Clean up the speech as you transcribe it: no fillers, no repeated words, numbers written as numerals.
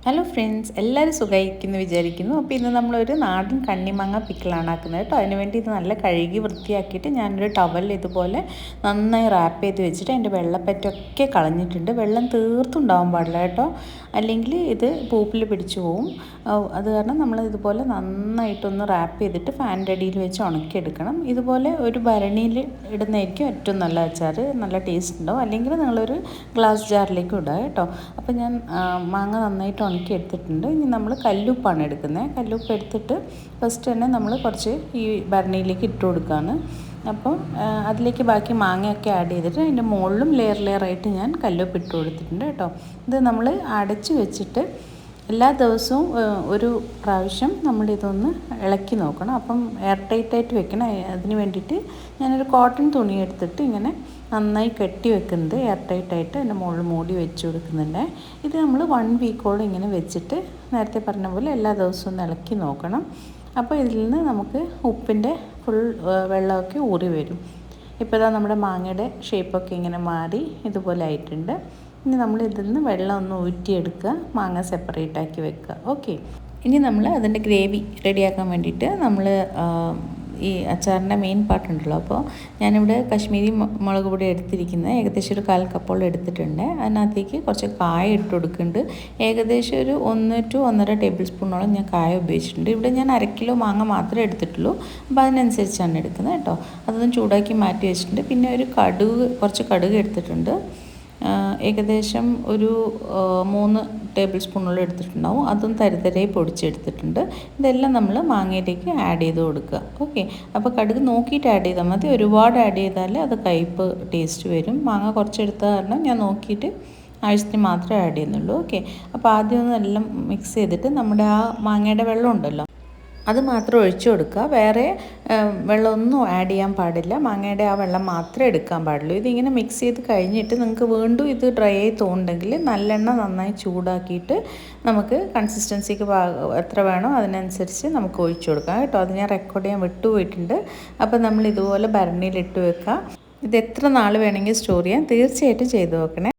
Hello friends, എല്ലാവരും സുഖമായിരിക്കുന്നു വിചാരിക്കുന്നു. അപ്പോൾ ഇന്ന് നമ്മളൊരു നാടൻ കണ്ണിമാങ്ങ പിക്കിളാണ് ആക്കുന്നത് കേട്ടോ. അതിനുവേണ്ടി ഇത് നല്ല കഴുകി വൃത്തിയാക്കിയിട്ട് ഞാനൊരു ടവൽ ഇതുപോലെ നന്നായി റാപ്പ് ചെയ്ത് വെച്ചിട്ട് അതിൻ്റെ വെള്ളപ്പറ്റൊക്കെ കളഞ്ഞിട്ടുണ്ട്. വെള്ളം തീർത്തുണ്ടാവാൻ പാടില്ല കേട്ടോ, അല്ലെങ്കിൽ ഇത് പൂപ്പിൽ പിടിച്ചു പോവും. അത് കാരണം നമ്മൾ ഇതുപോലെ നന്നായിട്ടൊന്ന് റാപ്പ് ചെയ്തിട്ട് ഫാനിൻ്റെ അടിയിൽ വെച്ച് ഉണക്കിയെടുക്കണം. ഇതുപോലെ ഒരു ഭരണിയിൽ ഇടുന്നതായിരിക്കും ഏറ്റവും നല്ല അച്ചാർ, നല്ല ടേസ്റ്റ് ഉണ്ടാവും. അല്ലെങ്കിൽ നിങ്ങളൊരു ഗ്ലാസ് ജാറിലേക്ക് ഇടുക കേട്ടോ. അപ്പോൾ ഞാൻ മാങ്ങ നന്നായിട്ട് ഉണക്കി എടുത്തിട്ടുണ്ട്. ഇനി നമ്മൾ കല്ലുപ്പാണ് എടുക്കുന്നത്. കല്ലുപ്പ് എടുത്തിട്ട് ഫസ്റ്റ് തന്നെ നമ്മൾ കുറച്ച് ഈ ഭരണിയിലേക്ക് ഇട്ട് കൊടുക്കുകയാണ്. അപ്പം അതിലേക്ക് ബാക്കി മാങ്ങയൊക്കെ ആഡ് ചെയ്തിട്ട് അതിൻ്റെ മുകളിലും ലെയറായിട്ട് ഞാൻ കല്ലുപ്പ് ഇട്ട് കൊടുത്തിട്ടുണ്ട് കേട്ടോ. ഇത് നമ്മൾ അടച്ച് വെച്ചിട്ട് എല്ലാ ദിവസവും ഒരു പ്രാവശ്യം നമ്മളിതൊന്ന് ഇളക്കി നോക്കണം. അപ്പം എയർ ടൈറ്റായിട്ട് വെക്കണം. അതിന് വേണ്ടിയിട്ട് ഞാനൊരു കോട്ടൺ തുണി എടുത്തിട്ട് ഇങ്ങനെ നന്നായി കെട്ടി വെക്കുന്നത് എയർ ടൈറ്റായിട്ട് അതിൻ്റെ മുകളിൽ മൂടി വെച്ച് കൊടുക്കുന്നുണ്ട്. ഇത് നമ്മൾ 1 വീക്കോളം ഇങ്ങനെ വെച്ചിട്ട് നേരത്തെ പറഞ്ഞ പോലെ എല്ലാ ദിവസവും ഒന്ന് ഇളക്കി നോക്കണം. അപ്പോൾ ഇതിൽ നിന്ന് നമുക്ക് ഉപ്പിൻ്റെ ഫുൾ വെള്ളമൊക്കെ ഊറി വരും. ഇപ്പോൾ ഇതാ നമ്മുടെ മാങ്ങയുടെ ഷേപ്പൊക്കെ ഇങ്ങനെ മാറി ഇതുപോലെ ആയിട്ടുണ്ട്. ഇനി നമ്മൾ ഇതിൽ നിന്ന് വെള്ളം ഒന്ന് ഊറ്റിയെടുക്കുക, മാങ്ങ സെപ്പറേറ്റ് ആക്കി വെക്കുക. ഓക്കെ, ഇനി നമ്മൾ അതിൻ്റെ ഗ്രേവി റെഡിയാക്കാൻ വേണ്ടിയിട്ട് നമ്മൾ ഈ അച്ചാറിൻ്റെ മെയിൻ പാർട്ടുണ്ടല്ലോ. അപ്പോൾ ഞാനിവിടെ കശ്മീരി മുളക് പൊടി എടുത്തിരിക്കുന്നത് ഏകദേശം ഒരു 1/4 കപ്പോളം എടുത്തിട്ടുണ്ട്. അതിനകത്തേക്ക് കുറച്ച് കായ ഇട്ട് കൊടുക്കുന്നുണ്ട്. ഏകദേശം ഒരു 1 to 1.5 ടേബിൾ സ്പൂണോളം ഞാൻ കായ ഉപയോഗിച്ചിട്ടുണ്ട്. ഇവിടെ ഞാൻ 1 കിലോ മാങ്ങ മാത്രമേ എടുത്തിട്ടുള്ളൂ. അപ്പോൾ അതിനനുസരിച്ചാണ് എടുക്കുന്നത് കേട്ടോ. അതൊന്ന് ചൂടാക്കി മാറ്റി വെച്ചിട്ടുണ്ട്. പിന്നെ കുറച്ച് കടുക് എടുത്തിട്ടുണ്ട്. ഏകദേശം ഒരു 3 ടേബിൾ സ്പൂണോളം എടുത്തിട്ടുണ്ടാവും. അതും തരിതരായി പൊടിച്ചെടുത്തിട്ടുണ്ട്. ഇതെല്ലാം നമ്മൾ മാങ്ങയിലേക്ക് ആഡ് ചെയ്ത് കൊടുക്കുക. ഓക്കെ, അപ്പോൾ കടുക് നോക്കിയിട്ട് ആഡ് ചെയ്താൽ മതി. ഒരുപാട് ആഡ് ചെയ്താൽ അത് കയ്പ്പ് ടേസ്റ്റ് വരും. മാങ്ങ കുറച്ചെടുത്ത കാരണം ഞാൻ നോക്കിയിട്ട് ആവശ്യത്തിന് മാത്രമേ ആഡ് ചെയ്യുന്നുള്ളൂ. ഓക്കെ, അപ്പോൾ ആദ്യം ഒന്ന് എല്ലാം മിക്സ് ചെയ്തിട്ട് നമ്മുടെ ആ മാങ്ങയുടെ വെള്ളം ഉണ്ടല്ലോ അത് മാത്രം ഒഴിച്ചു കൊടുക്കുക. വേറെ വെള്ളമൊന്നും ആഡ് ചെയ്യാൻ പാടില്ല. മാങ്ങയുടെ ആ വെള്ളം മാത്രമേ എടുക്കാൻ പാടുള്ളൂ. ഇതിങ്ങനെ മിക്സ് ചെയ്ത് കഴിഞ്ഞിട്ട് നിങ്ങൾക്ക് വീണ്ടും ഇത് ഡ്രൈ ആയി തോന്നുന്നുണ്ടെങ്കിൽ നല്ലെണ്ണ നന്നായി ചൂടാക്കിയിട്ട് നമുക്ക് കൺസിസ്റ്റൻസിക്ക് എത്ര വേണോ അതിനനുസരിച്ച് നമുക്ക് ഒഴിച്ചു കൊടുക്കാം കേട്ടോ. അത് ഞാൻ റെക്കോർഡ് ചെയ്യാൻ വിട്ടുപോയിട്ടുണ്ട്. അപ്പോൾ നമ്മൾ ഇതുപോലെ ഭരണിയിലിട്ട് വെക്കുക. ഇത് എത്ര നാൾ വേണമെങ്കിൽ സ്റ്റോർ ചെയ്യാം. തീർച്ചയായിട്ടും ചെയ്ത് നോക്കണേ.